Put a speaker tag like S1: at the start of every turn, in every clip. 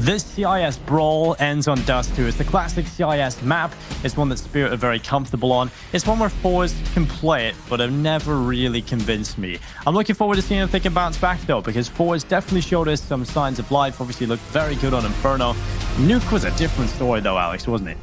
S1: This CIS brawl ends on Dust2. It's the classic CIS map. It's one that Spirit are very comfortable on. It's one where ForZe can play it, but have never really convinced me. I'm looking forward to seeing if they can bounce back though, because ForZe definitely showed us some signs of life. Obviously looked very good on Inferno. Nuke was a different story though, Alex, wasn't it?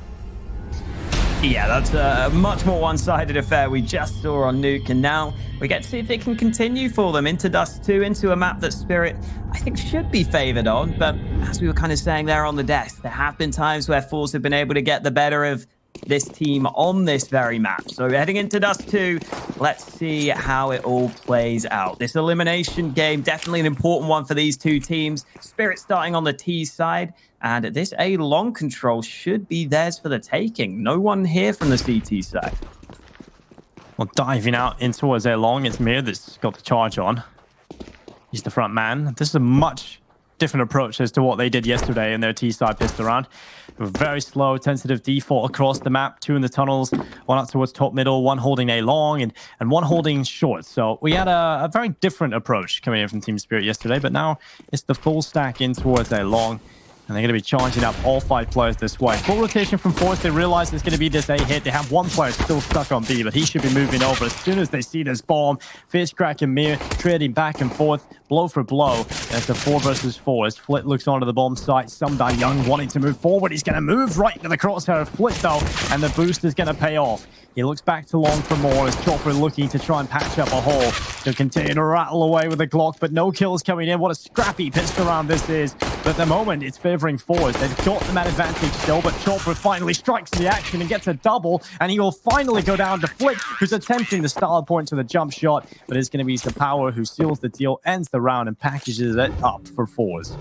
S2: Yeah, that's a much more one-sided affair we just saw on Nuke, and now we get to see if it can continue for them into Dust2, into a map that Spirit, I think, should be favored on. But as we were kind of saying there on the desk, there have been times where ForZe have been able to get the better of this team on this very map. So heading into Dust2, let's see how it all plays out. This elimination game, definitely an important one for these two teams. Spirit starting on the T side, and this A long control should be theirs for the taking. No one here from the CT side.
S1: Well, diving out in towards A long, it's Mir that's got the charge on. He's the front man. This is a much different approach as to what they did yesterday in their T side pistol round. Very slow, tentative default across the map. Two in the tunnels, one up towards top middle, one holding A long, and one holding short. So we had a very different approach coming in from Team Spirit yesterday, but now it's the full stack in towards A long. And they're going to be charging up all 5 players this way. Full rotation from ForZe. They realize there's going to be this A hit. They have one player still stuck on B, but he should be moving over as soon as they see this bomb. FaceCrack and Mir trading back and forth, blow for blow. There's the 4 versus 4 as Flit looks onto the bomb site. Sumdai Young wanting to move forward. He's going to move right into the crosshair of Flit though, and the boost is going to pay off. He looks back to long for more as Chopper looking to try and patch up a hole. He'll continue to rattle away with the Glock, but no kills coming in. What a scrappy pistol round this is. But at the moment, it's favoring ForZe. They've got them at advantage still, but Chopper finally strikes the action and gets a double, and he will finally go down to Flick, who's attempting the style point to the jump shot, but it's going to be Power who seals the deal, ends the round, and packages it up for ForZe.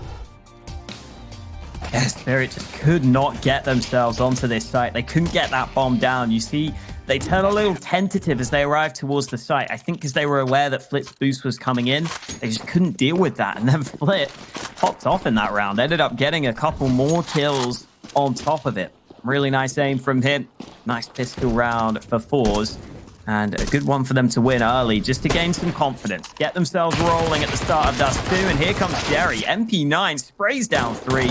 S2: Yes, Spirit just could not get themselves onto this site. They couldn't get that bomb down. You see, they turn a little tentative as they arrive towards the site. I think because they were aware that Flit's boost was coming in, they just couldn't deal with that. And then Flit popped off in that round. Ended up getting a couple more kills on top of it. Really nice aim from him. Nice pistol round for ForZe. And a good one for them to win early, just to gain some confidence. Get themselves rolling at the start of Dust2. And here comes Jerry. MP9 sprays down 3.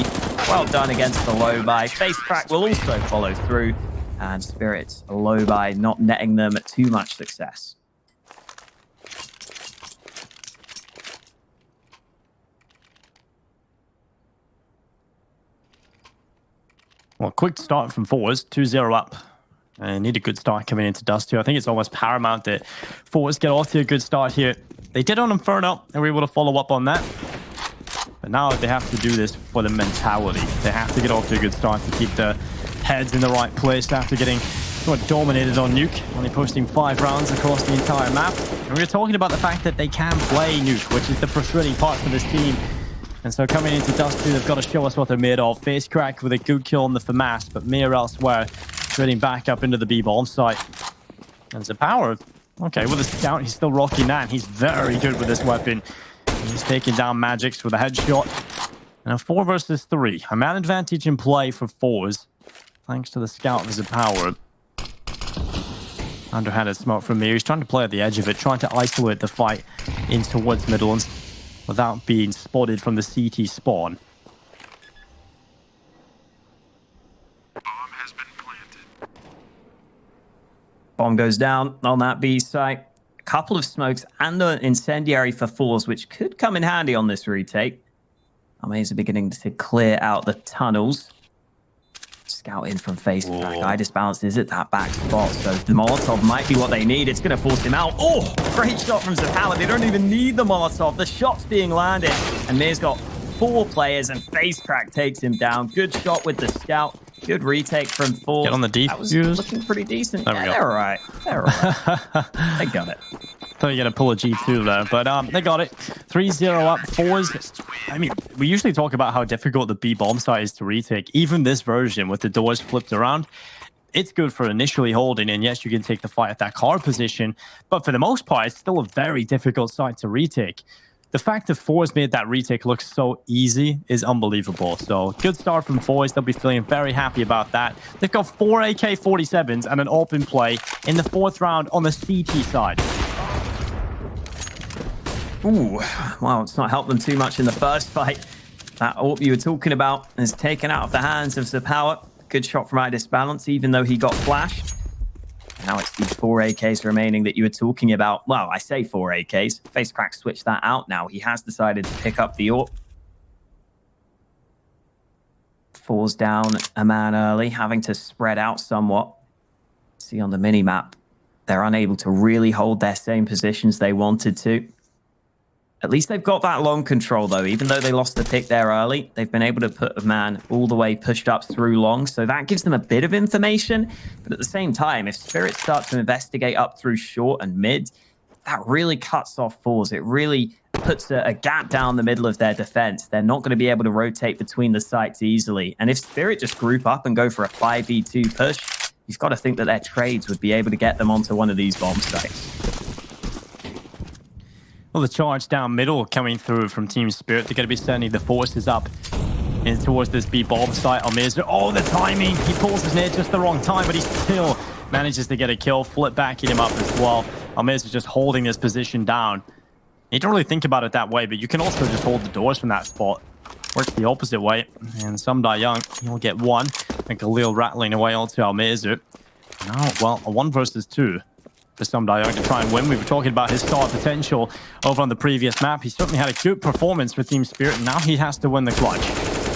S2: Well done against the low buy. FaceCrack will also follow through. And Spirit's low buy not netting them too much success.
S1: Well, quick start from ForZe, 2-0 up. And need a good start coming into Dust2. I think it's almost paramount that ForZe get off to a good start here. They did on Inferno, and we were able to follow up on that. But now they have to do this for the mentality. They have to get off to a good start to keep the heads in the right place after getting sort of dominated on Nuke, only posting 5 rounds across the entire map. And we were talking about the fact that they can play Nuke, which is the frustrating part for this team. And so coming into Dust2, they've got to show us what they're made of. FaceCrack with a good kill on the FAMAS, but Mir elsewhere, trading back up into the B-bomb site. And Power, okay, with a scout, he's still rocking that. And he's very good with this weapon. He's taking down Magics with a headshot. And a 4 versus 3. A man advantage in play for ForZe, thanks to the scout of Power. Underhanded smoke from Mir. He's trying to play at the edge of it, trying to isolate the fight in towards middle without being spotted from the CT spawn.
S2: Bomb goes down on that B site. A couple of smokes and an incendiary for ForZe, which could come in handy on this retake. Armays are beginning to clear out the tunnels. Scout in from FaceCrack. Idis bounces at that back spot, so the Molotov might be what they need. It's going to force him out. Oh, great shot from Zapala. They don't even need the Molotov. The shot's being landed, and Mir's got 4 players, and FaceCrack takes him down. Good shot with the scout. Good retake from ForZe.
S1: Get on the defuse.
S2: That was looking pretty decent.
S1: There we go.
S2: They're all right. They're all right. They got it.
S1: Thought you're going to pull a G2 there, but they got it. 3-0 up. ForZe. I mean, we usually talk about how difficult the B-bomb site is to retake. Even this version with the doors flipped around, it's good for initially holding, and yes, you can take the fight at that car position, but for the most part, it's still a very difficult site to retake. The fact that ForZe made that retake look so easy is unbelievable. So good start from ForZe. They'll be feeling very happy about that. They've got 4 AK-47s and an open play in the 4th round on the CT side.
S2: Ooh, wow, it's not helped them too much in the first fight. That AWP you were talking about is taken out of the hands of the power. Good shot from Balance, even though he got flashed. Now it's these 4 AKs remaining that you were talking about. Well, I say 4 AKs. FaceCrack switched that out now. He has decided to pick up the AWP. Falls down a man early, having to spread out somewhat. See on the mini-map, they're unable to really hold their same positions they wanted to. At least they've got that long control, though. Even though they lost the pick there early, they've been able to put a man all the way pushed up through long. So that gives them a bit of information. But at the same time, if Spirit start to investigate up through short and mid, that really cuts off ForZe. It really puts a gap down the middle of their defense. They're not going to be able to rotate between the sites easily. And if Spirit just group up and go for a 5v2 push, you've got to think that their trades would be able to get them onto one of these bomb sites.
S1: Well, the charge down middle coming through from Team Spirit. They're going to be sending the forces up in towards this B bomb site. Almirza, oh, the timing. He pulls his near just the wrong time, but he still manages to get a kill. Flip backing him up as well. Almirza just holding this position down. You don't really think about it that way, but you can also just hold the doors from that spot. Works the opposite way. And Sumda Young, he'll get one. And Khalil rattling away onto Almirza. Now, well, a 1 versus 2 for Sumda Young to try and win. We were talking about his star potential over on the previous map. He certainly had a good performance for Team Spirit, and now he has to win the clutch.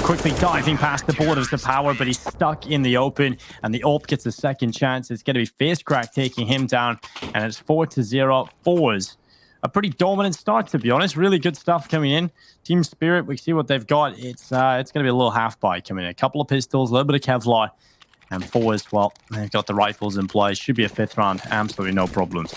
S1: Quickly diving past the borders of power, but he's stuck in the open, and the AWP gets a second chance. It's going to be FaceCrack taking him down, and it's 4-0 ForZe. A pretty dominant start, to be honest. Really good stuff coming in. Team Spirit, we see what they've got. It's going to be a little half-buy coming in. A couple of pistols, a little bit of Kevlar. And ForZe, well, they've got the rifles in play. Should be a 5th round. Absolutely no problems.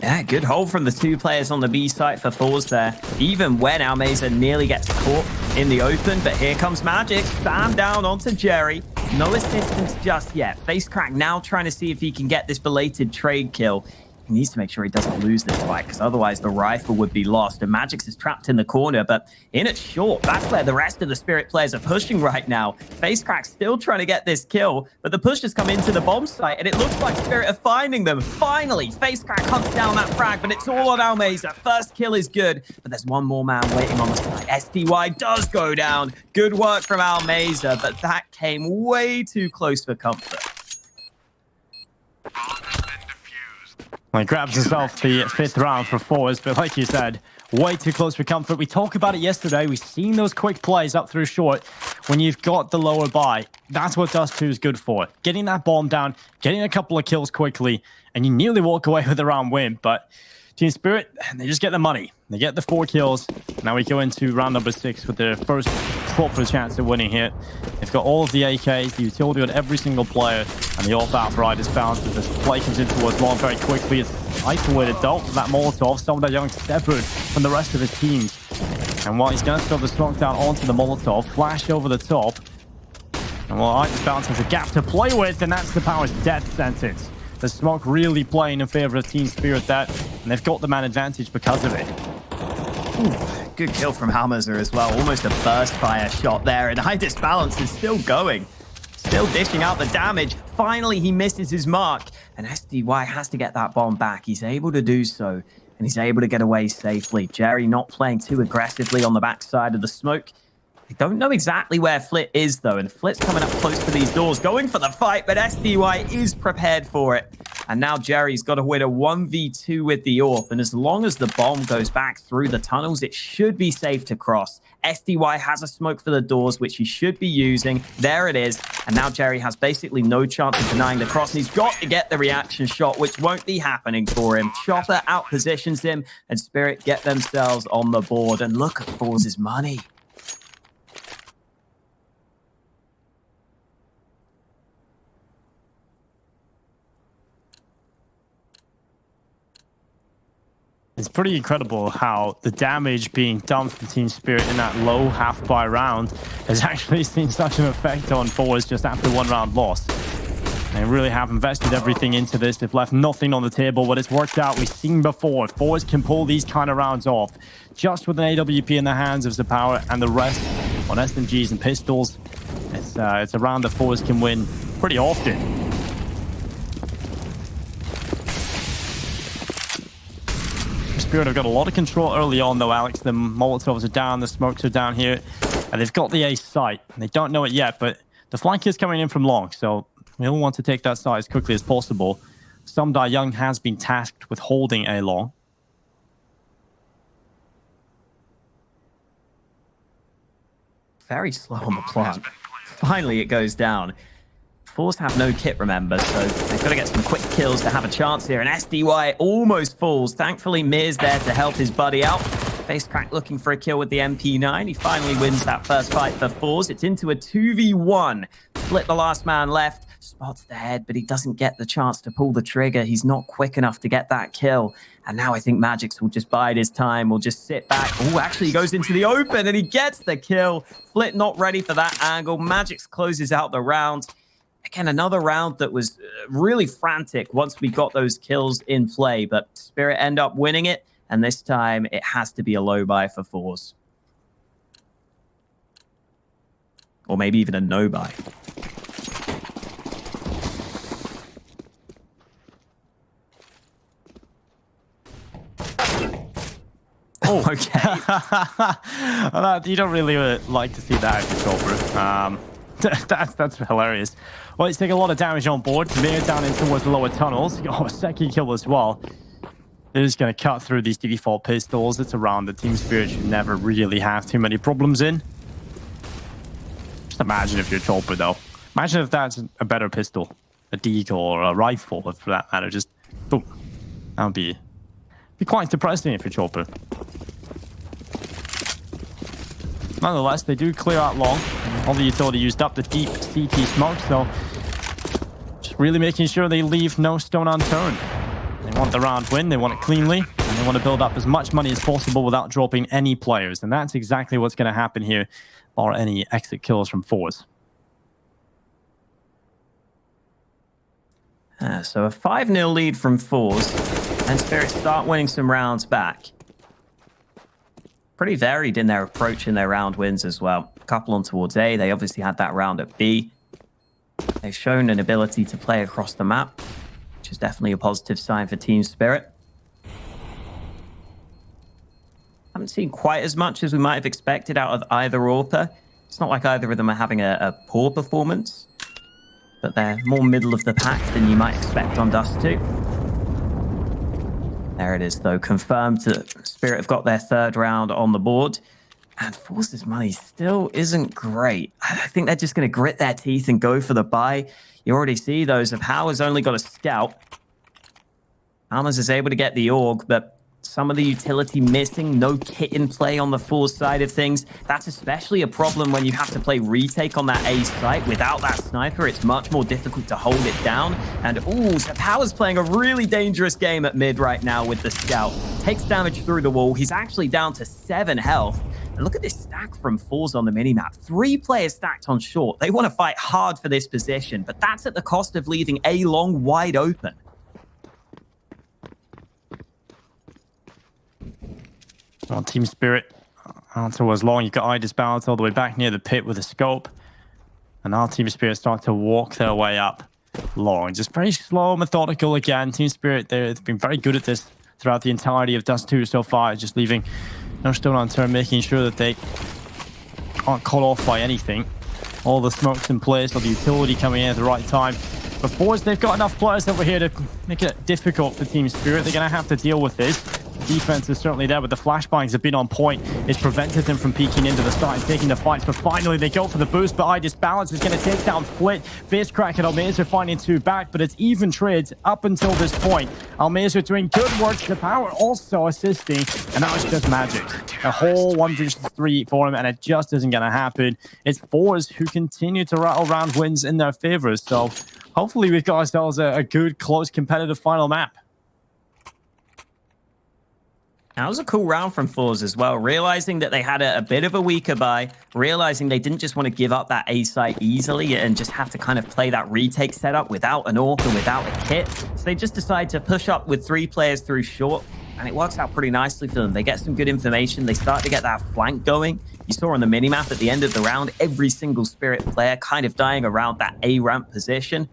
S2: Yeah, good hold from the 2 players on the B site for ForZe there. Even when Almirza nearly gets caught in the open. But here comes Magic. Spam down onto Jerry. No assistance just yet. FaceCrack now trying to see if he can get this belated trade kill. He needs to make sure he doesn't lose this fight, because otherwise the rifle would be lost. And Magix is trapped in the corner, but in it short, that's where the rest of the Spirit players are pushing right now. FaceCrack's still trying to get this kill, but the push has come into the bomb site, and it looks like Spirit are finding them. Finally, FaceCrack hunts down that frag, but it's all on Almirza. First kill is good, but there's one more man waiting on the side. SDY does go down. Good work from Almirza, but that came way too close for comfort.
S1: He grabs himself the 5th round for ForZe, but like you said, way too close for comfort. We talked about it yesterday. We've seen those quick plays up through short when you've got the lower buy. That's what Dust2 is good for. Getting that bomb down, getting a couple of kills quickly, and you nearly walk away with a round win. But Team Spirit, they just get the money. They get the 4 kills. Now we go into round number 6 with their first proper chance at winning here. They've got all of the AKs, the utility on every single player, and the AWP out for Balance. This play comes in towards long very quickly. It's isolated though. That Molotov, some of that young separate from the rest of his teams. And while he's going to throw the smoke down onto the Molotov, flash over the top. And while Balance has a gap to play with, and that's the power's death sentence. The smoke really playing in favor of Team Spirit there, and they've got the man advantage because of it.
S2: Ooh, good kill from Almirza as well. Almost a burst fire shot there, and Balance is still going. Still dishing out the damage. Finally, he misses his mark, and SDY has to get that bomb back. He's able to do so, and he's able to get away safely. Jerry not playing too aggressively on the backside of the smoke. I don't know exactly where Flit is, though, and Flit's coming up close to these doors, going for the fight, but SDY is prepared for it. And now Jerry's got to win a 1v2 with the AWP, and as long as the bomb goes back through the tunnels, it should be safe to cross. SDY has a smoke for the doors, which he should be using. There it is. And now Jerry has basically no chance of denying the cross, and he's got to get the reaction shot, which won't be happening for him. Chopper outpositions him, and Spirit get themselves on the board. And look at ForZe's money.
S1: It's pretty incredible how the damage being done from Team Spirit in that low half-buy round has actually seen such an effect on ForZe just after 1 round loss. They really have invested everything into this. They've left nothing on the table, but it's worked out. We've seen before. ForZe can pull these kind of rounds off just with an AWP in the hands of Zapower and the rest on SMGs and pistols. It's a round that ForZe can win pretty often. Spirit have got a lot of control early on, though, Alex. The Molotovs are down, the smokes are down here, and they've got the A site. They don't know it yet, but the flank is coming in from long, so we'll want to take that site as quickly as possible. Sumdai Young has been tasked with holding A long.
S2: Very slow on the plant. Finally, it goes down. ForZe have no kit, remember, so they've got to get some quick kills to have a chance here. And SDY almost falls. Thankfully, Mir's there to help his buddy out. FaceCrack looking for a kill with the MP9. He finally wins that first fight for ForZe. It's into a 2v1. Split the last man left. Spots the head, but he doesn't get the chance to pull the trigger. He's not quick enough to get that kill. And now I think Magix will just bide his time. Will just sit back. Oh, actually, he goes into the open and he gets the kill. Flit not ready for that angle. Magix closes out the round. Again, another round that was really frantic once we got those kills in play, but Spirit end up winning it, and this time it has to be a low buy for ForZe. Or maybe even a no buy. Oh, okay.
S1: You don't really like to see that control, that's hilarious. Well, he's taking a lot of damage on board. Mir down in towards the lower tunnels. Oh, a second kill as well. They're just going to cut through these default pistols. It's a round that Team Spirit should never really have too many problems in. Just imagine if you're Chopper, though. Imagine if that's a better pistol. A deagle or a rifle, for that matter. Just boom. That would be quite depressing if you're Chopper. Nonetheless, they do clear out long. All the utility used up the deep CT smoke, so just really making sure they leave no stone unturned. They want the round win, they want it cleanly, and they want to build up as much money as possible without dropping any players. And that's exactly what's going to happen here, bar any exit kills from ForZe.
S2: So a 5-0 lead from ForZe, and Spirit start winning some rounds back. Pretty varied in their approach in their round wins as well. A couple on towards A. They obviously had that round at B. They've shown an ability to play across the map, which is definitely a positive sign for Team Spirit. Haven't seen quite as much as we might have expected out of either AWPer. It's not like either of them are having a poor performance, but they're more middle of the pack than you might expect on Dust2. There it is, though. Confirmed that Spirit have got their third round on the board. And ForZe's money still isn't great. I think they're just going to grit their teeth and go for the buy. You already see those. If Howard's only got a scout, Almas is able to get the AUG, but some of the utility missing, no kit in play on the ForZe side of things. That's especially a problem when you have to play retake on that A site. Without that sniper, it's much more difficult to hold it down. And ooh, so Power's playing a really dangerous game at mid right now with the scout. Takes damage through the wall. He's actually down to 7 health. And look at this stack from ForZe on the minimap. 3 players stacked on short. They want to fight hard for this position, but that's at the cost of leaving A long wide open.
S1: On Team Spirit, onto as long. You've got Idis Balance all the way back near the pit with a scope. And our Team Spirit start to walk their way up long. Just very slow, methodical again. Team Spirit, they've been very good at this throughout the entirety of Dust2 so far. Just leaving no stone unturned, making sure that they aren't caught off by anything. All the smokes in place, all the utility coming in at the right time. But ForZe, they've got enough players over here to make it difficult for Team Spirit. They're going to have to deal with this. Defense is certainly there, but the flashbangs have been on point. It's prevented them from peeking into the start and taking the fights, but finally they go for the boost, but Idis Balance is going to take down Flit. FaceCrack and Almaze are finding 2 back, but it's even trades up until this point. Almaze are doing good work, the Power also assisting, and now it's just magic. A whole 1v3 for him, and it just isn't going to happen. It's ForZe who continue to rattle round wins in their favor, so hopefully we've got ourselves a good, close, competitive final map.
S2: That was a cool round from ForZe as well, realizing that they had a bit of a weaker buy, realizing they didn't just want to give up that A site easily and just have to kind of play that retake setup without an AWP or without a kit. So they just decide to push up with 3 players through short, and it works out pretty nicely for them. They get some good information. They start to get that flank going. You saw on the minimap at the end of the round, every single Spirit player kind of dying around that A ramp position.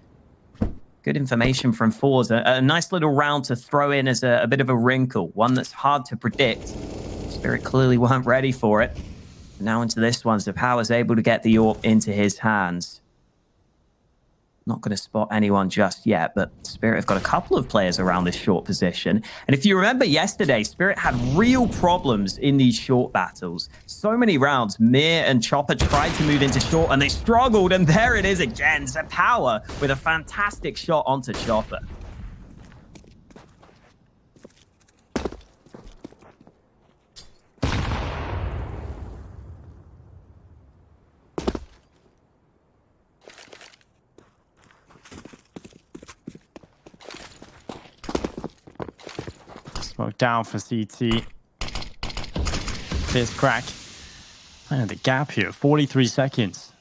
S2: Good information from ForZe. A nice little round to throw in as a bit of a wrinkle, one that's hard to predict. Spirit clearly weren't ready for it. Now into this one, Zapower's able to get the AWP into his hands. Not going to spot anyone just yet, but Spirit have got a couple of players around this short position. And if you remember yesterday, Spirit had real problems in these short battles. So many rounds, Mir and Chopper tried to move into short, and they struggled, and there it is again. Zapower with a fantastic shot onto Chopper.
S1: Smoke down for CT. FizzCrack. Playing the gap here. 43 seconds.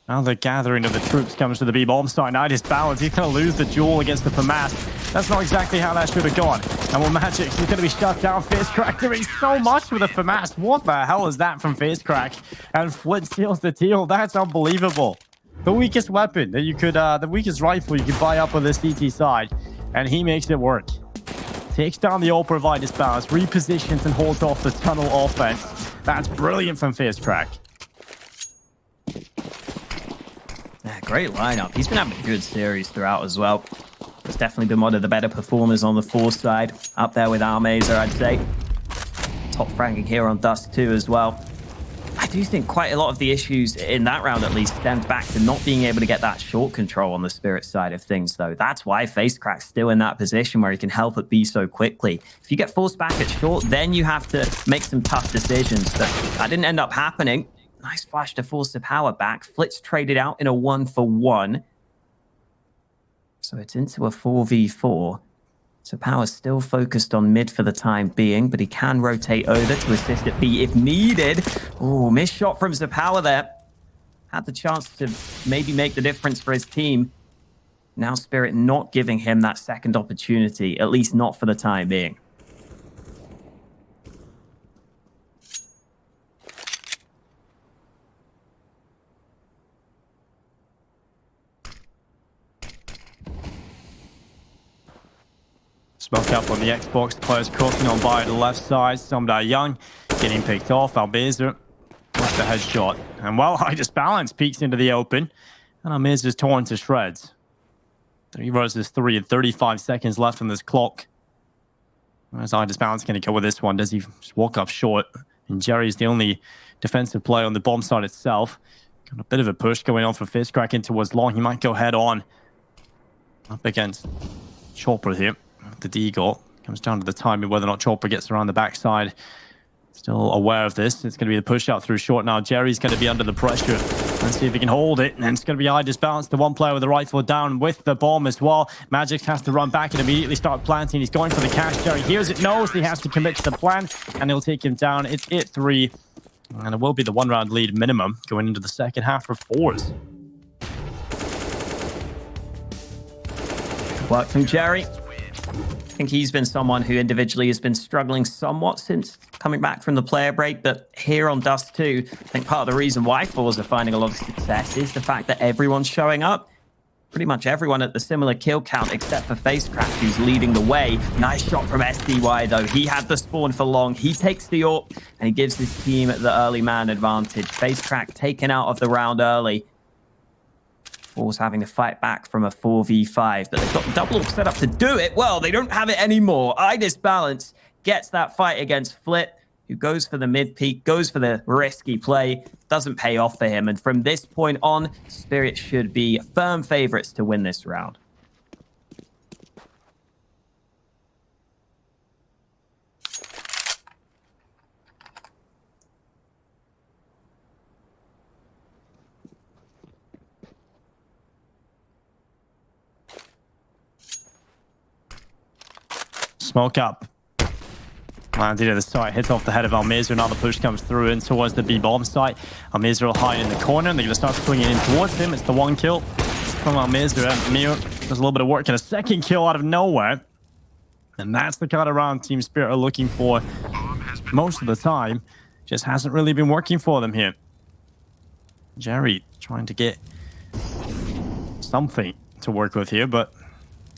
S1: Now the gathering of the troops comes to the B-bomb site. Now he's balanced. He's going to lose the duel against the FAMAS. That's not exactly how that should have gone. And well, Magic, he's going to be shut down. FizzCrack doing so much with the FAMAS. What the hell is that from FizzCrack? And Flint steals the teal. That's unbelievable. The weakest weapon that you could, the weakest rifle you could buy up on the CT side. And he makes it work. Takes down the all providers balance, repositions and holds off the tunnel offense. That's brilliant from FizzCrack.
S2: Yeah, great lineup. He's been having a good series throughout as well. He's definitely been one of the better performers on the ForZe side. Up there with Almazer, I'd say. Top ranking here on Dust2 as well. I do think quite a lot of the issues in that round, at least, stemmed back to not being able to get that short control on the Spirit side of things, though. That's why FaceCrack's still in that position where he can help it be so quickly. If you get forced back at short, then you have to make some tough decisions. But that didn't end up happening. Nice flash to force the power back. Flitz traded out in a 1-for-1. So it's into a 4v4. So Power's still focused on mid for the time being, but he can rotate over to assist at B if needed. Oh, missed shot from Zapower there. Had the chance to maybe make the difference for his team. Now Spirit not giving him that second opportunity, at least not for the time being.
S1: Smoke up on the Xbox. The players crossing on by the left side. Somebody young getting picked off. Almazer with the headshot. And well, I just balance peeks into the open. And Almazer's torn to shreds. 3 versus 3 and 35 seconds left on this clock. Where's I just balance going to go with this one? Does he just walk up short? And Jerry's the only defensive player on the bomb side itself. Got a bit of a push going on for FizzCrack in towards long. He might go head on. Up against Chopper here. The Deagle comes down to the timing whether or not Chopper gets around the backside. Still aware of this. It's going to be the push out through short now. Jerry's going to be under the pressure. Let's see if he can hold it. And it's going to be eye disbalance. The one player with the rifle down with the bomb as well. Magic has to run back and immediately start planting. He's going for the cash. Jerry hears it, knows he has to commit to the plan, and he'll take him down. It's 8-3. And it will be the 1-round lead minimum going into the second half for ForZe.
S2: Good work from Jerry. I think he's been someone who individually has been struggling somewhat since coming back from the player break, but here on Dust2, I think part of the reason why ForZe are finding a lot of success is the fact that everyone's showing up. Pretty much everyone at the similar kill count except for FaceCrack, who's leading the way. Nice shot from SDY, though. He had the spawn for long. He takes the AWP, and he gives his team the early man advantage. FaceCrack taken out of the round early. ForZe having to fight back from a 4v5, but they've got the double set up to do it. Well, they don't have it anymore. I Disbalance gets that fight against Flit, who goes for the mid peak, goes for the risky play, doesn't pay off for him. And from this point on, Spirit should be firm favorites to win this round.
S1: Smoke up. Lands into the site, hits off the head of Almazer. Another push comes through in towards the B-bomb site. Almazer will hide in the corner, and they're going to start swinging in towards him. It's the 1 kill from Almazer. And Mir does a little bit of work and a 2nd kill out of nowhere. And that's the kind of round Team Spirit are looking for most of the time. Just hasn't really been working for them here. Jerry trying to get something to work with here, but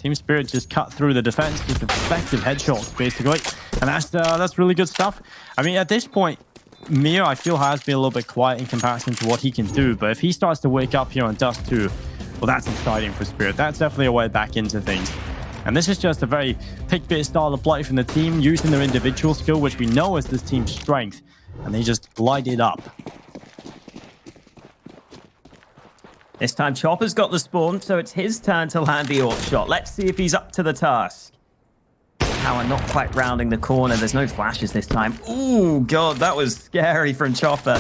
S1: Team Spirit just cut through the defense with effective headshots, basically. And that's really good stuff. I mean, at this point, Mir, I feel, has been a little bit quiet in comparison to what he can do. But if he starts to wake up here on Dust2, well, that's exciting for Spirit. That's definitely a way back into things. And this is just a very pick-bit style of play from the team, using their individual skill, which we know is this team's strength. And they just light it up.
S2: This time, Chopper's got the spawn, so it's his turn to land the AWP shot. Let's see if he's up to the task. Power not quite rounding the corner. There's no flashes this time. Ooh, God, that was scary from Chopper.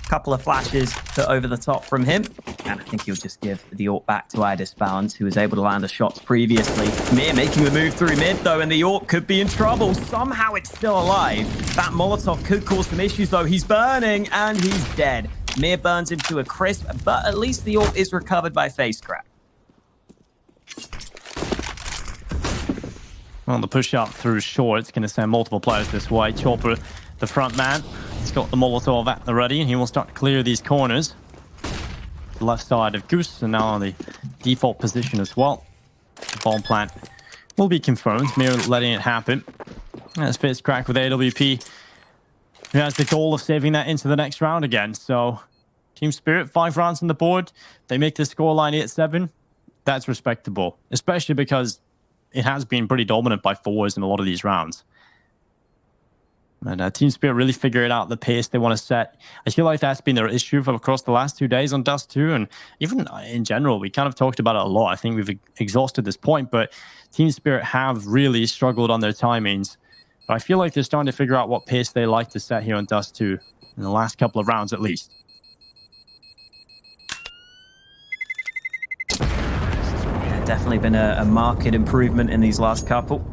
S2: Couple of flashes put over the top from him. And I think he'll just give the AWP back to Bounds, who was able to land the shots previously. Mir making the move through mid, though, and the AWP could be in trouble. Somehow it's still alive. That Molotov could cause some issues, though. He's burning, and he's dead. Mir burns him to a crisp, but at least the AWP is recovered by face crack.
S1: Well, the push up through short, it's going to send multiple players this way. Chopper, the front man, he's got the Molotov at the ready, and he will start to clear these corners. The left side of Goose, and now on the default position as well. The bomb plant will be confirmed. Mir letting it happen. That's face crack with AWP. Who has the goal of saving that into the next round again. So, Team Spirit, 5 rounds on the board. They make the scoreline 8-7. That's respectable, especially because it has been pretty dominant by ForZe in a lot of these rounds. And Team Spirit really figured out the pace they want to set. I feel like that's been their issue for across the last 2 days on Dust2, and even in general, we kind of talked about it a lot. I think we've exhausted this point, but Team Spirit have really struggled on their timings. But I feel like they're starting to figure out what pace they like to set here on Dust2 in the last couple of rounds at least.
S2: Yeah, definitely been a marked improvement in these last couple,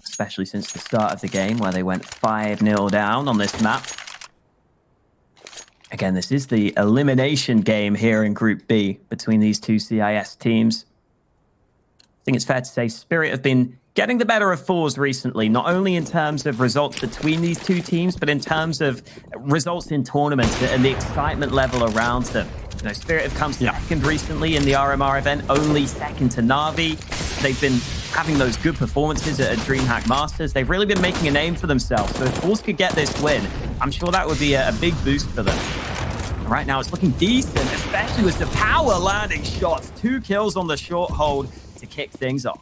S2: especially since the start of the game where they went 5-0 down on this map. Again, this is the elimination game here in Group B between these two CIS teams. I think it's fair to say Spirit have been getting the better of ForZe recently, not only in terms of results between these two teams, but in terms of results in tournaments and the excitement level around them. You know, Spirit have come second recently in the RMR event, only second to Na'Vi. They've been having those good performances at DreamHack Masters. They've really been making a name for themselves. So if ForZe could get this win, I'm sure that would be a big boost for them. Right now, it's looking decent, especially with the power landing shots. 2 kills on the short hold to kick things off.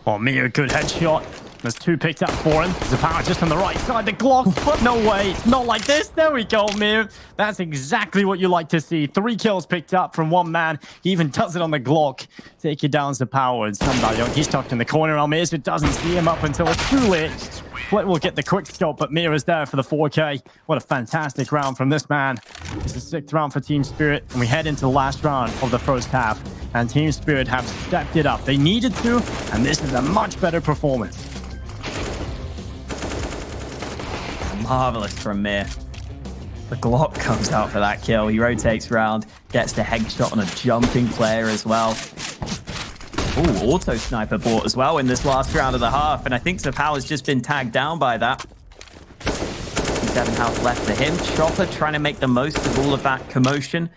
S1: Oh, Mir, good headshot. There's 2 picked up for him. There's a power just on the right side. The Glock, but no way. Not like this. There we go, Mir. That's exactly what you like to see. 3 kills picked up from 1 man. He even does it on the Glock. Take you down to power. And somebody, he's tucked in the corner. Almir doesn't see him up until it's too late. Flit will get the quick scope, but Mir is there for the 4K. What a fantastic round from this man. It's the 6th round for Team Spirit, and we head into the last round of the first half. And Team Spirit have stepped it up. They needed to, and this is a much better performance.
S2: Marvelous from Mir. The Glock comes out for that kill. He rotates round, gets the headshot on a jumping player as well. Ooh, auto sniper bought as well in this last round of the half, and I think Zapal has just been tagged down by that. 7 health left for him. Chopper trying to make the most of all of that commotion.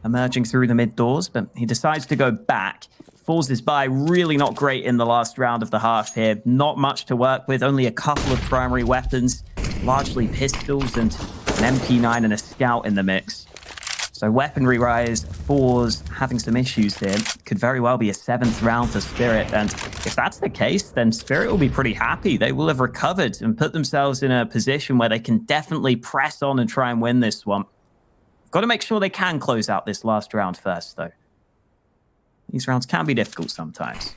S2: Emerging through the mid doors, but he decides to go back. Falls his buy really not great in the last round of the half here. Not much to work with, only a couple of primary weapons, largely pistols and an MP9 and a scout in the mix. So weaponry rise, ForZe having some issues here. Could very well be a 7th round for Spirit. And if that's the case, then Spirit will be pretty happy. They will have recovered and put themselves in a position where they can definitely press on and try and win this one. Got to make sure they can close out this last round first, though. These rounds can be difficult sometimes.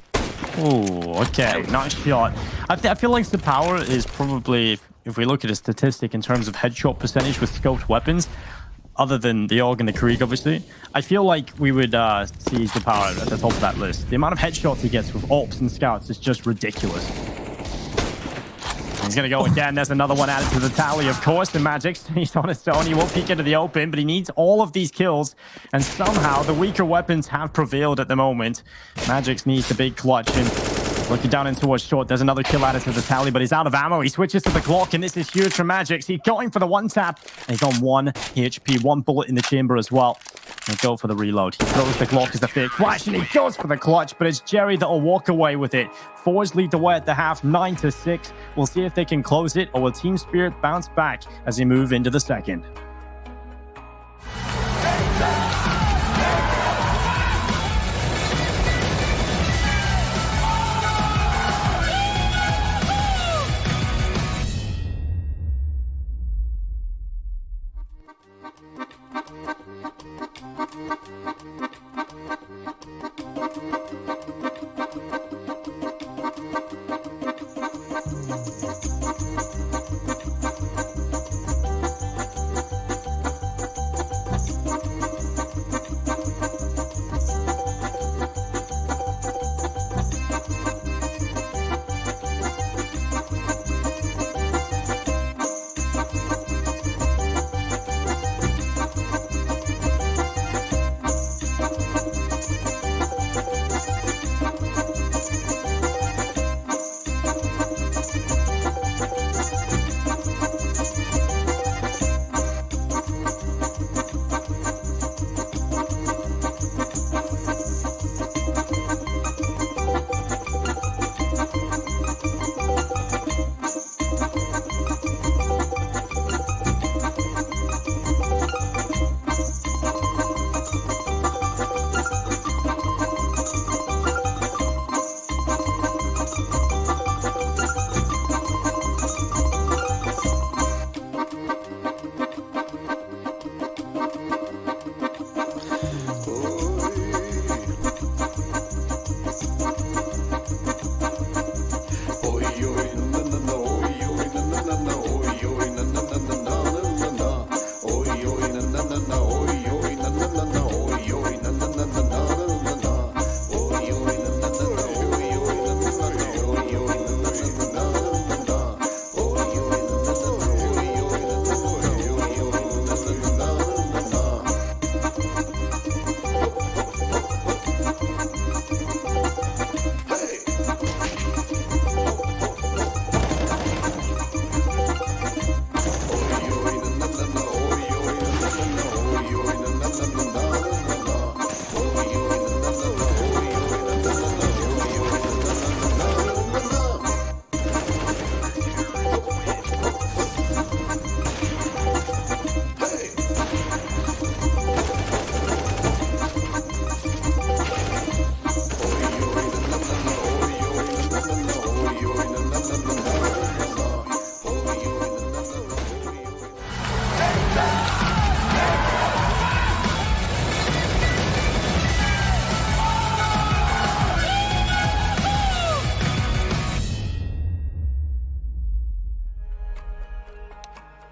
S1: Oh, okay. Nice shot. I feel like the power is probably, if we look at a statistic in terms of headshot percentage with scoped weapons, other than the AUG and the Krieg, obviously, I feel like we would see the power at the top of that list. The amount of headshots he gets with ops and scouts is just ridiculous. He's going to go again. There's another one added to the tally, of course. And Magic's, he's on his own. He won't peek into the open, but he needs all of these kills. And somehow the weaker weapons have prevailed at the moment. Magic's needs the big clutch. And Looking down in towards short. There's another kill added to the tally, but he's out of ammo. He switches to the Glock, and this is huge for Magic. He's going for the one tap, and he's on 1 HP, 1 bullet in the chamber as well. He'll go for the reload. He throws the Glock as the fake flash, and he goes for the clutch, but it's Jerry that will walk away with it. ForZe lead the way at the half, 9-6. We'll see if they can close it, or will Team Spirit bounce back as they move into the second.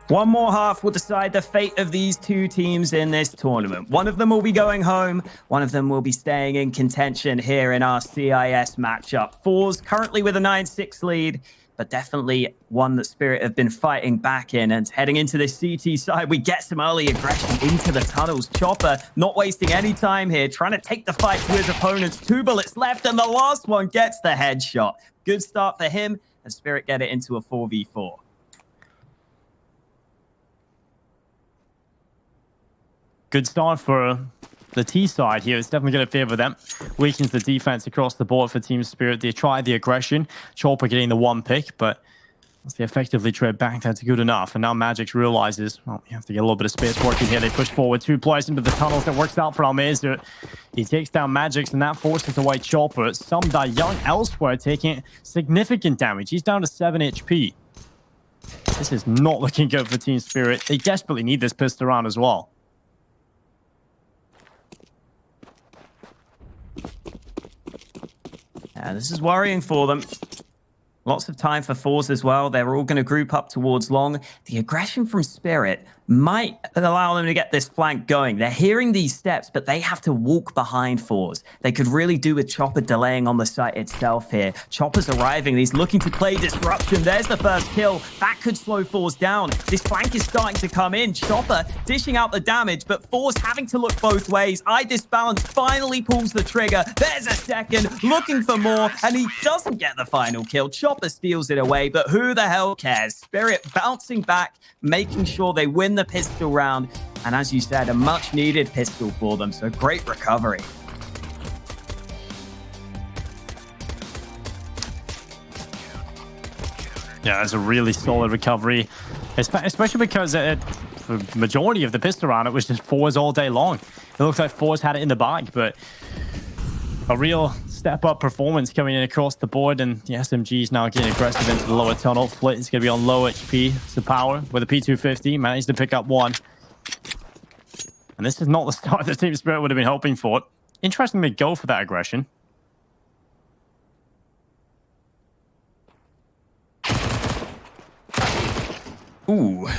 S2: One more half will decide the fate of these two teams in this tournament. One of them will be going home. One of them will be staying in contention here in our CIS matchup. ForZe currently with a 9-6 lead, but definitely one that Spirit have been fighting back in. And heading into this CT side, we get some early aggression into the tunnels. Chopper not wasting any time here, trying to take the fight to his opponents. 2 bullets left, and the last one gets the headshot. Good start for him, and Spirit get it into a 4v4.
S1: Good start for the T side here. It's definitely going to favor them. Weakens the defense across the board for Team Spirit. They try the aggression. Chopper getting the 1 pick, but once they effectively trade back, that's good enough. And now Magic realizes, well, you have to get a little bit of space working here. They push forward 2 players into the tunnels. That works out for Almeiser. He takes down Magic, and that forces away Chopper. Some die young elsewhere, taking significant damage. He's down to 7 HP. This is not looking good for Team Spirit. They desperately need this pistol round as well.
S2: Yeah, this is worrying for them. Lots of time for ForZe as well. They're all going to group up towards long. The aggression from Spirit might allow them to get this flank going. They're hearing these steps, but they have to walk behind ForZe. They could really do with Chopper delaying on the site itself here. Chopper's arriving. He's looking to play disruption. There's the first kill. That could slow ForZe down. This flank is starting to come in. Chopper dishing out the damage, but ForZe having to look both ways. iDisbalance finally pulls the trigger. There's a second, looking for more, and he doesn't get the final kill. Chopper steals it away, but who the hell cares? Spirit bouncing back, making sure they win the pistol round, and as you said, a much needed pistol for them, so great recovery.
S1: Yeah, it's a really solid recovery, especially because the majority of the pistol round, it was just ForZe all day long. It looked like ForZe had it in the bag, but a real step-up performance coming in across the board, and the SMG is now getting aggressive into the lower tunnel. Flit is going to be on low HP. So Power with a P250 managed to pick up one. And this is not the start the Team Spirit would have been hoping for. Interesting they go for that aggression.
S2: Ooh.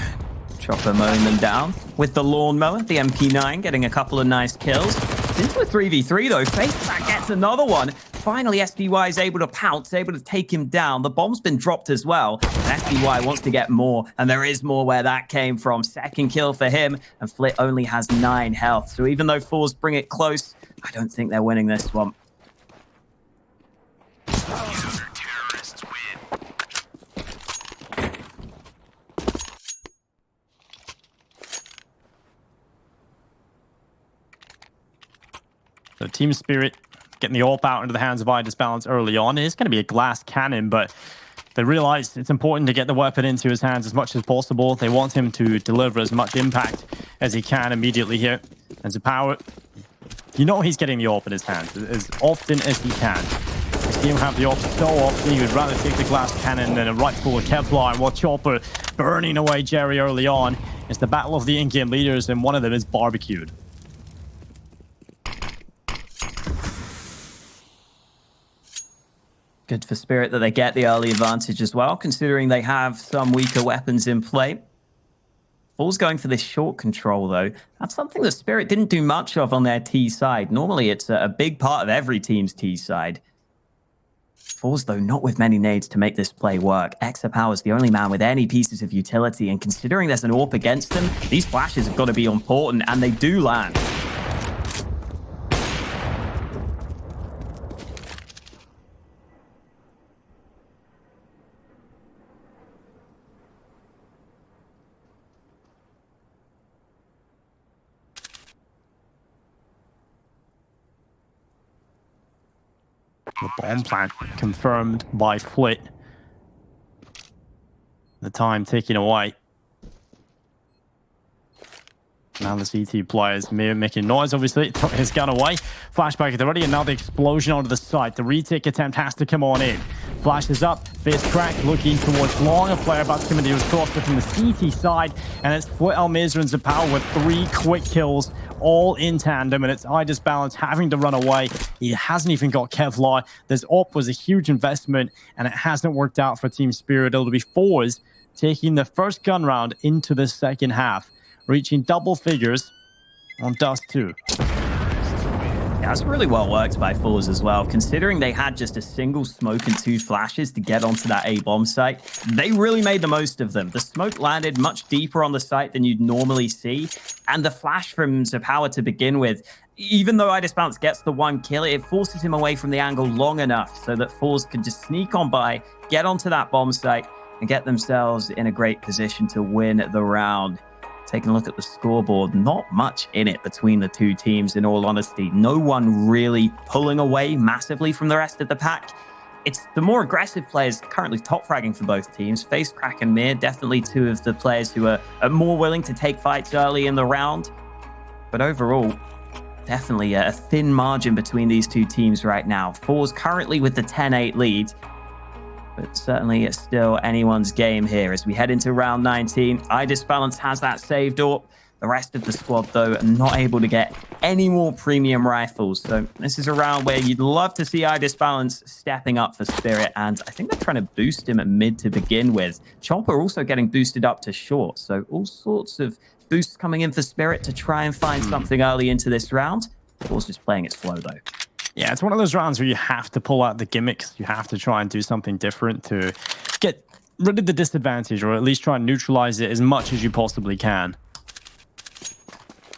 S2: Chopper mowing them down with the lawnmower, the MP9 getting a couple of nice kills. Into a 3v3 though. FaceTrack gets another one. Finally, SDY is able to pounce, able to take him down. The bomb's been dropped as well. And SDY wants to get more, and there is more where that came from. Second kill for him, and Flit only has 9 health. So even though ForZe bring it close, I don't think they're winning this one.
S1: So Team Spirit getting the AWP out into the hands of iDisbalance early on. It is going to be a glass cannon, but they realize it's important to get the weapon into his hands as much as possible. They want him to deliver as much impact as he can immediately here. And to Power, you know he's getting the AWP in his hands as often as he can. We see him have the AWP so often, he would rather take the glass cannon than a rifle of Kevlar. And while Chopper burning away Jerry early on, it's the battle of the in-game leaders, and one of them is barbecued.
S2: Good for Spirit that they get the early advantage as well, considering they have some weaker weapons in play. ForZe going for this short control, though. That's something that Spirit didn't do much of on their T side. Normally, it's a big part of every team's T side. ForZe, though, not with many nades to make this play work. Power's the only man with any pieces of utility, and considering there's an AWP against them, these flashes have got to be important, and they do land.
S1: The bomb plant confirmed by Flit. The time ticking away. Now the CT players making noise, obviously. Took his gun away. Flashback at the ready, and now the explosion onto the site. The retake attempt has to come on in. Flash is up. Face crack looking towards long. A player about to come into his crossbow from the CT side. And it's Flit, Almizra, and Zapow with 3 quick kills, all in tandem. And it's iDisbalance having to run away. He hasn't even got Kevlar. This AWP was a huge investment, and it hasn't worked out for Team Spirit. It'll be ForZe taking the first gun round into the second half, reaching double figures on Dust2.
S2: Yeah, that's really well worked by ForZe as well. Considering they had just a single smoke and 2 flashes to get onto that A-bomb site, they really made the most of them. The smoke landed much deeper on the site than you'd normally see, and the flash from Zapow to begin with, even though iDisbalance gets the 1 kill, it forces him away from the angle long enough so that ForZe can just sneak on by, get onto that bomb site, and get themselves in a great position to win the round. Taking a look at the scoreboard, not much in it between the two teams, in all honesty. No one really pulling away massively from the rest of the pack. It's the more aggressive players currently top fragging for both teams. FaceCrack and Mir, definitely 2 of the players who are more willing to take fights early in the round. But overall, definitely a thin margin between these two teams right now. ForZe currently with the 10-8 lead. But certainly it's still anyone's game here as we head into round 19. iDisbalance has that saved AWP. The rest of the squad, though, are not able to get any more premium rifles. So this is a round where you'd love to see iDisbalance stepping up for Spirit, and I think they're trying to boost him at mid to begin with. Chopper also getting boosted up to short, so all sorts of boosts coming in for Spirit to try and find something early into this round. ForZe just playing it slow, though.
S1: Yeah, it's one of those rounds where you have to pull out the gimmicks. You have to try and do something different to get rid of the disadvantage, or at least try and neutralize it as much as you possibly can.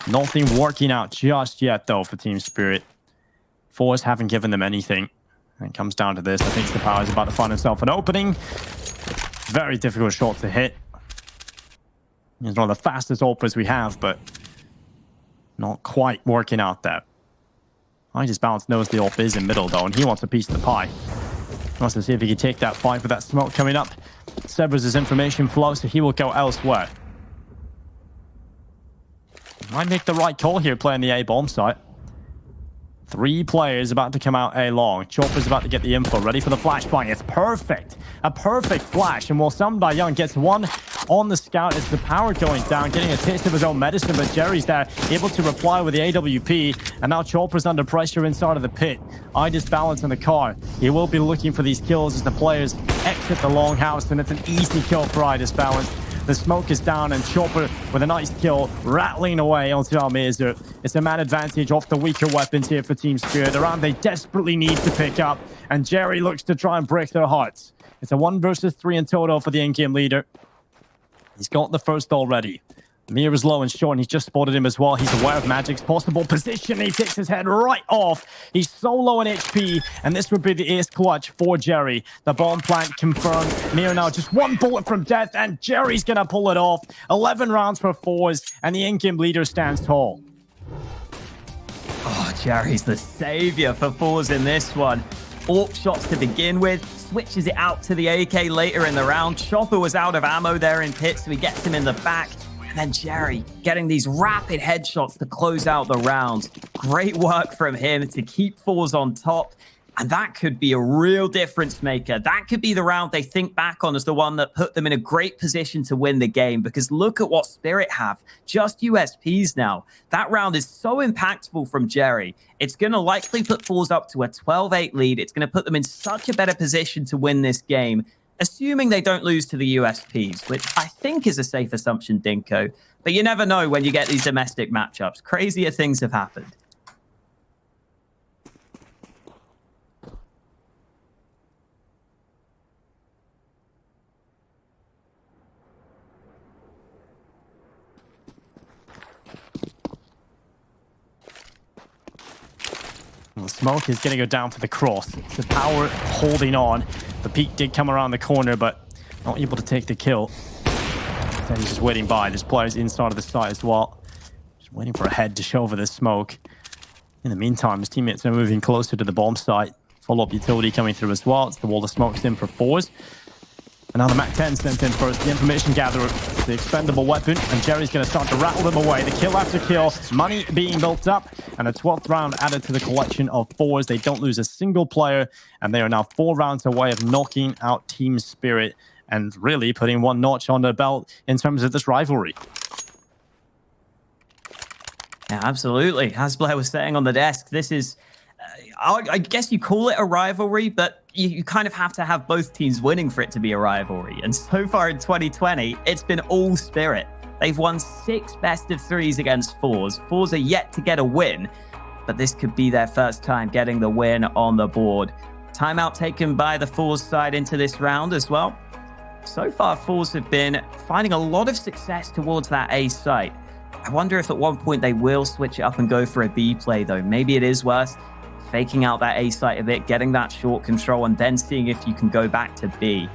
S1: Nothing working out just yet, though, for Team Spirit. ForZe haven't given them anything. And it comes down to this. I think the power is about to find himself an opening. Very difficult shot to hit. He's one of the fastest AWPers we have, but not quite working out there. iDisbalance knows the AWP is in middle, though, and he wants a piece of the pie. He wants to see if he can take that fight with that smoke coming up. Severs his information flow, so he will go elsewhere. Might make the right call here playing the A bomb site. 3 players about to come out A long. Chopper's about to get the info, ready for the flashbang. It's perfect. A perfect flash. And while Young gets one on the scout, it's the power going down, getting a taste of his own medicine, but Jerry's there, able to reply with the AWP, and now Chopper's under pressure inside of the pit. iDisbalance in the car. He will be looking for these kills as the players exit the longhouse, and it's an easy kill for iDisbalance. The smoke is down, and Chopper with a nice kill, rattling away onto Almeza. It's a man advantage off the weaker weapons here for Team Spirit. A round they desperately need to pick up, and Jerry looks to try and break their hearts. It's a 1 versus 3 in total for the in-game leader. He's got the first already. Mir is low and short, and he's just spotted him as well. He's aware of Magic's possible position. He takes his head right off. He's so low in HP, and this would be the ace clutch for Jerry. The bomb plant confirmed. Mir now just 1 bullet from death, and Jerry's gonna pull it off. 11 rounds for ForZe, and the in-game leader stands tall.
S2: Oh, Jerry's the savior for ForZe in this one. AWP shots to begin with, switches it out to the AK later in the round. Chopper was out of ammo there in pit, so he gets him in the back. And then Jerry getting these rapid headshots to close out the round. Great work from him to keep ForZe on top. And that could be a real difference maker. That could be the round they think back on as the one that put them in a great position to win the game. Because look at what Spirit have. Just USPs now. That round is so impactful from Jerry. It's going to likely put ForZe up to a 12-8 lead. It's going to put them in such a better position to win this game, assuming they don't lose to the USPs, which I think is a safe assumption, Dinko. But you never know when you get these domestic matchups. Crazier things have happened.
S1: The smoke is going to go down for the cross. The power holding on. The peak did come around the corner, but not able to take the kill. So he's just waiting by. This player's inside of the site as well. Just waiting for a head to show over the smoke. In the meantime, his teammates are moving closer to the bomb site. Follow-up utility coming through as well. It's the wall of smoke's in for ForZe. And now the MAC-10 sent in first. The information gatherer, the expendable weapon. And Jerry's going to start to rattle them away. The kill after kill. Money being built up. And a 12th round added to the collection of ForZe. They don't lose a single player. And they are now 4 rounds away of knocking out Team Spirit. And really putting 1 notch on their belt in terms of this rivalry.
S2: Yeah, absolutely. As Blair was saying on the desk, this is... I guess you call it a rivalry, but you kind of have to have both teams winning for it to be a rivalry. And so far in 2020, it's been all Spirit. They've won 6 best of 3s against ForZe. ForZe are yet to get a win, but this could be their first time getting the win on the board. Timeout taken by the ForZe side into this round as well. So far, ForZe have been finding a lot of success towards that A site. I wonder if at one point they will switch it up and go for a B play, though. Maybe it is worth faking out that A site a bit, getting that short control, and then seeing if you can go back to B.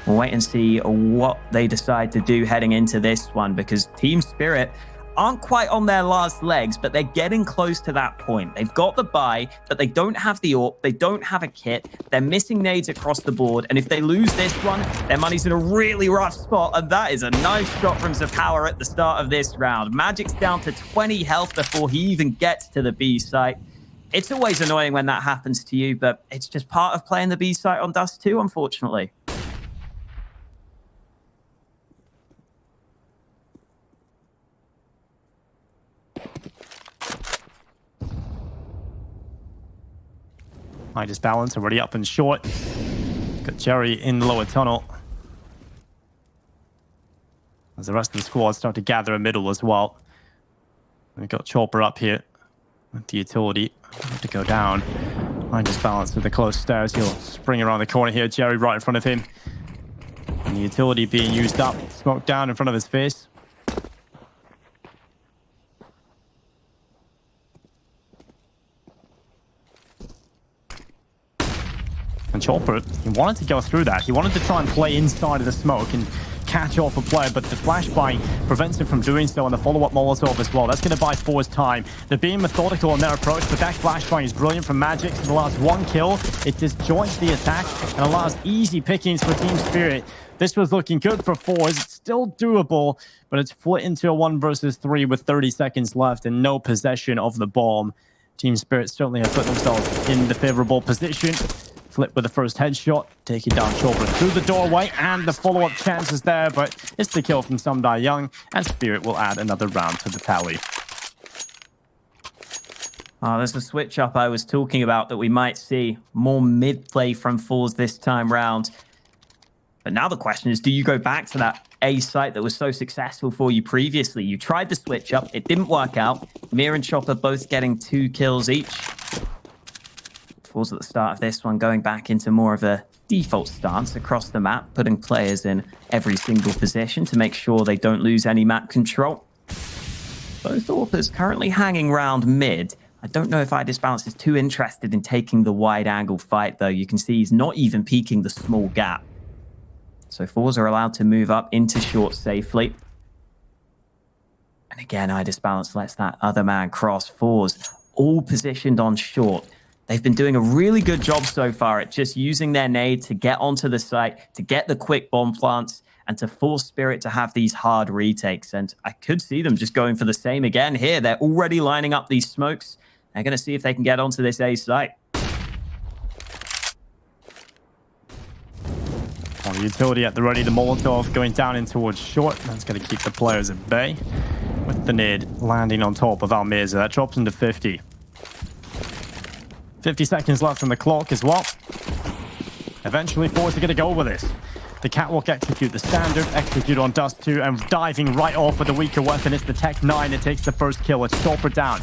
S2: We'll wait and see what they decide to do heading into this one, because Team Spirit aren't quite on their last legs, but they're getting close to that point. They've got the buy, but they don't have the AWP, they don't have a kit, they're missing nades across the board, and if they lose this one, their money's in a really rough spot, and that is a nice shot from Zapower at the start of this round. Magic's down to 20 health before he even gets to the B site. It's always annoying when that happens to you, but it's just part of playing the B site on Dust2, unfortunately.
S1: I just balance already up and short. Got Jerry in the lower tunnel. As the rest of the squad start to gather in middle as well. We've got Chopper up here with the utility to go down. I just balance with the close stairs. He'll spring around the corner here. Jerry right in front of him. And the utility being used up. Smoke down in front of his face. And Chopper, he wanted to go through that. He wanted to try and play inside of the smoke and catch off a player, but the flashbang prevents him from doing so, and the follow-up Molotov as well. That's going to buy ForZe time. They're being methodical in their approach, but that flashbang is brilliant from Magic. It allows one kill. It disjoints the attack and allows easy pickings for Team Spirit. This was looking good for ForZe. It's still doable, but it's split into a 1 versus 3 with 30 seconds left and no possession of the bomb. Team Spirit certainly have put themselves in the favorable position. Flip with the first headshot, taking down Chopper through the doorway, and the follow-up chance is there, but it's the kill from Sumdai Young, and Spirit will add another round to the tally.
S2: There's the switch up I was talking about that we might see more mid-play from ForZe this time round. But now the question is, do you go back to that A site that was so successful for you previously? You tried the switch up, it didn't work out. Mir and Chopper both getting 2 kills each. ForZe at the start of this one going back into more of a default stance across the map, putting players in every single position to make sure they don't lose any map control. Both AWPers currently hanging round mid. I don't know if iDisbalance is too interested in taking the wide angle fight, though. You can see he's not even peeking the small gap. So ForZe are allowed to move up into short safely. And again, iDisbalance lets that other man cross. ForZe all positioned on short. They've been doing a really good job so far at just using their nade to get onto the site, to get the quick bomb plants, and to force Spirit to have these hard retakes. And I could see them just going for the same again here. They're already lining up these smokes. They're going to see if they can get onto this A site.
S1: On the utility at the ready, the Molotov going down in towards short. That's going to keep the players at bay. With the nade landing on top of Almirza. That drops into 50. 50 seconds left on the clock as well. Eventually, ForZe are going to go with this. The Catwalk execute the standard, execute on Dust2, and diving right off with the weaker weapon. It's the Tech 9 that takes the first kill. It's Chopper down.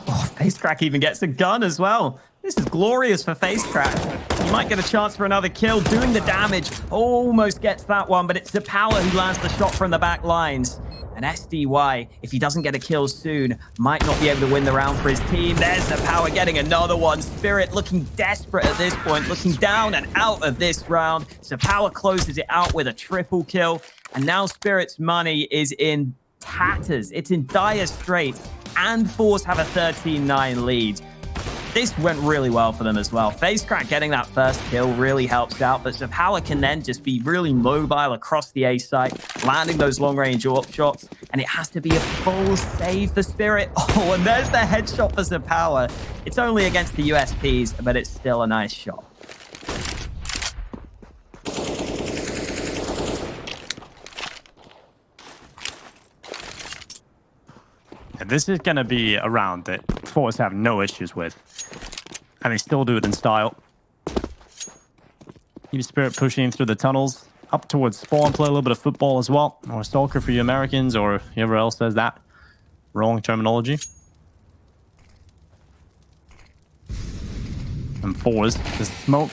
S2: Oh, FaceCrack even gets a gun as well. This is glorious for FaceCrack. He might get a chance for another kill, doing the damage. Almost gets that one, but it's Zapower who lands the shot from the back lines. And SDY, if he doesn't get a kill soon, might not be able to win the round for his team. There's Zapower getting another one. Spirit looking desperate at this point, looking down and out of this round. Zapower closes it out with a triple kill. And now Spirit's money is in tatters. It's in dire straits. And ForZe have a 13-9 lead. This went really well for them as well. FaceCrack getting that first kill really helps out, but Zapower can then just be really mobile across the A site, landing those long-range AWP shots, and it has to be a full save for Spirit. Oh, and there's the headshot for Zapower. It's only against the USPs, but it's still a nice shot.
S1: This is going to be a round that ForZe have no issues with. And they still do it in style. Keep Spirit pushing through the tunnels, up towards spawn, play a little bit of football as well. Or stalker for you Americans, or whoever else says that. Wrong terminology. And ForZe, the smoke,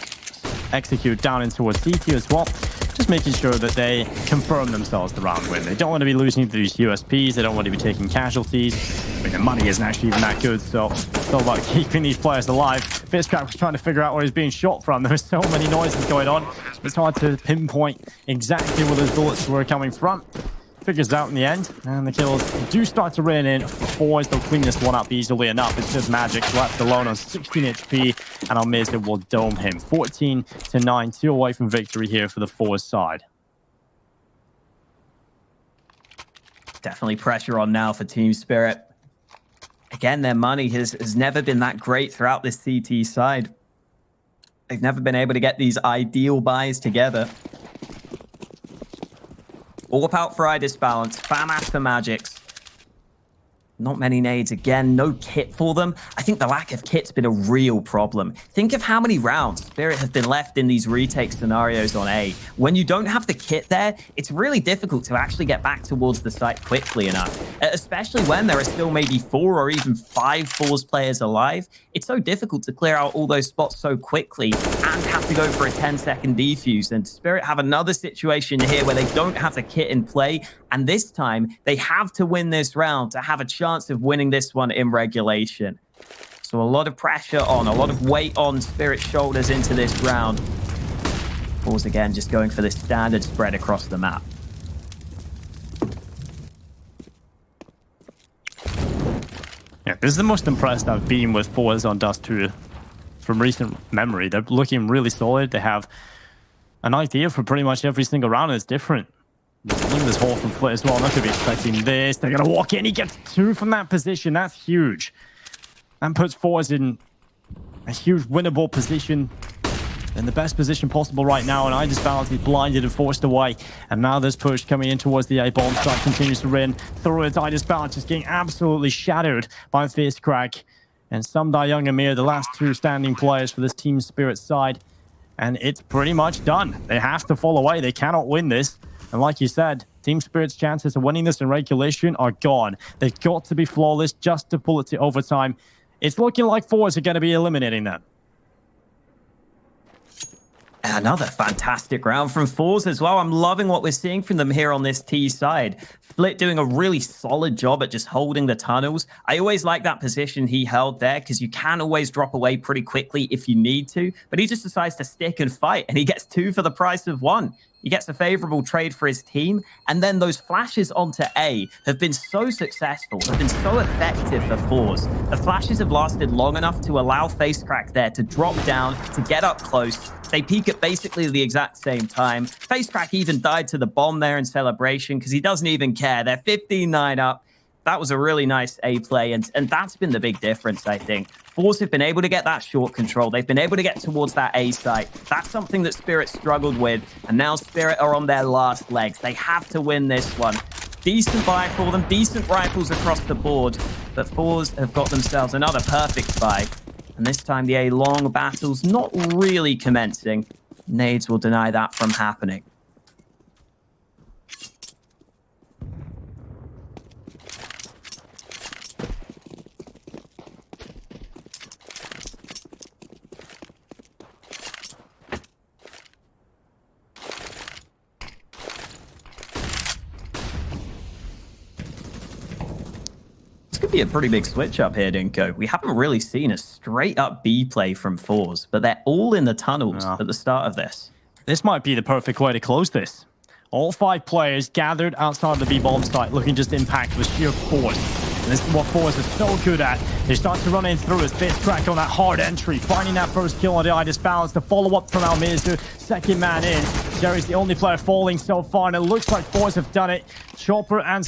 S1: execute down in towards CT as well. Just making sure that they confirm themselves the round win. They don't want to be losing to these USPs. They don't want to be taking casualties. I mean, the money isn't actually even that good, so it's all about keeping these players alive. FaceCrack was trying to figure out where he's being shot from. There was so many noises going on. It's hard to pinpoint exactly where those bullets were coming from. Figures out in the end, and the kills do start to rain in. ForZe, they'll clean this one up easily enough. It's just Magic left alone on 16 HP, and Almirza will dome him. 14-9, 2 away from victory here for the ForZe side.
S2: Definitely pressure on now for Team Spirit. Again, their money has never been that great throughout this CT side. They've never been able to get these ideal buys together. AWP out for iDisbalance, FAMAS for Magics. Not many nades again, no kit for them. I think the lack of kit's been a real problem. Think of how many rounds Spirit have been left in these retake scenarios on A. When you don't have the kit there, it's really difficult to actually get back towards the site quickly enough. Especially when there are still maybe 4 or even 5 ForZe players alive. It's so difficult to clear out all those spots so quickly and have to go for a 10-second defuse. And Spirit have another situation here where they don't have the kit in play, and this time they have to win this round to have a chance of winning this one in regulation. So a lot of pressure on, a lot of weight on Spirit's shoulders into this round. ForZe again just going for this standard spread across the map.
S1: Yeah, this is the most impressed I've been with ForZe on Dust2 from recent memory. They're looking really solid. They have an idea for pretty much every single round, and it's different. Look at this haul from Flit as well. Not going to be expecting this. They're going to walk in. He gets 2 from that position. That's huge. That puts ForZe in a huge winnable position, in the best position possible right now. And iDisbalance is blinded and forced away. And now this push coming in towards the A bomb site continues to run through it. iDisbalance is getting absolutely shattered by FaceCrack. And Young Amir, the last 2 standing players for this Team Spirit side. And it's pretty much done. They have to fall away. They cannot win this. And like you said, Team Spirit's chances of winning this in regulation are gone. They've got to be flawless just to pull it to overtime. It's looking like ForZe are going to be eliminating them.
S2: Another fantastic round from ForZe as well. I'm loving what we're seeing from them here on this T side. Flit doing a really solid job at just holding the tunnels. I always like that position he held there because you can always drop away pretty quickly if you need to. But he just decides to stick and fight, and he gets 2 for the price of 1. He gets a favorable trade for his team, and then those flashes onto A have been so successful, have been so effective for ForZe. The flashes have lasted long enough to allow FaceCrack there to drop down, to get up close. They peak at basically the exact same time. FaceCrack even died to the bomb there in celebration because he doesn't even care. They're 15-9 up. That was a really nice A play, and that's been the big difference, I think. ForZe have been able to get that short control. They've been able to get towards that A site. That's something that Spirit struggled with, and now Spirit are on their last legs. They have to win this one. Decent buy for them, decent rifles across the board, but ForZe have got themselves another perfect buy. And this time the A long battle's not really commencing. Nades will deny that from happening. Be a pretty big switch up here, Dinko. We haven't really seen a straight up B play from ForZe, but they're all in the tunnels at the start of this.
S1: This might be the perfect way to close this. All 5 players gathered outside the B bomb site looking just impact with sheer force. And this is what ForZe is so good at. They start to run in through his FaceCrack on that hard entry, finding that first kill on the iDisbalance. The follow-up from Almizu, second man in. Jerry's the only player falling so far, and it looks like ForZe have done it. Chopper and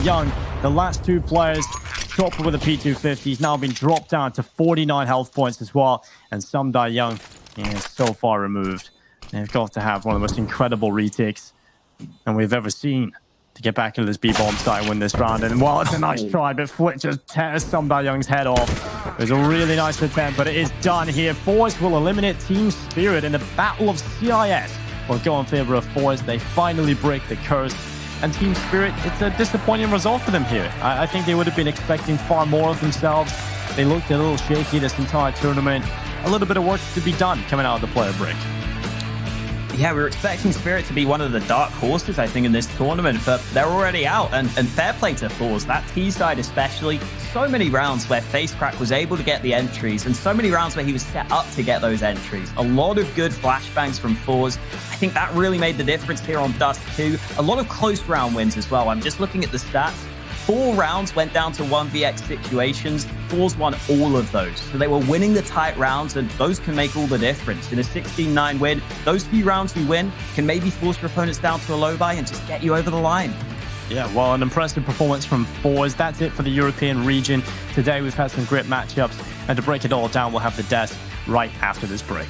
S1: Young, the last 2 players. Chopper with a P250. He's now been dropped down to 49 health points as well. And Young is so far removed. They've got to have one of the most incredible retakes and we've ever seen to get back into this B-bomb site and win this round. And while it's a nice try, but Flit just tears Young's head off. It was a really nice attempt, but it is done here. ForZe will eliminate Team Spirit in the Battle of CIS. Will go in favor of ForZe. They finally break the curse. And Team Spirit, it's a disappointing result for them here. I think they would have been expecting far more of themselves. They looked a little shaky this entire tournament. A little bit of work to be done coming out of the player break.
S2: Yeah, we were expecting Spirit to be one of the dark horses, I think, in this tournament, but they're already out. And fair play to ForZe, that T side especially. So many rounds where FaceCrack was able to get the entries, and so many rounds where he was set up to get those entries. A lot of good flashbangs from ForZe. I think that really made the difference here on Dust2. A lot of close round wins as well. I'm just looking at the stats. 4 rounds went down to 1vx situations. ForZe won all of those. So they were winning the tight rounds, and those can make all the difference. In a 16-9 win, those few rounds you win can maybe force your opponents down to a low buy and just get you over the line.
S1: Yeah, well, an impressive performance from ForZe. That's it for the European region. Today we've had some great matchups, and to break it all down, we'll have the desk right after this break.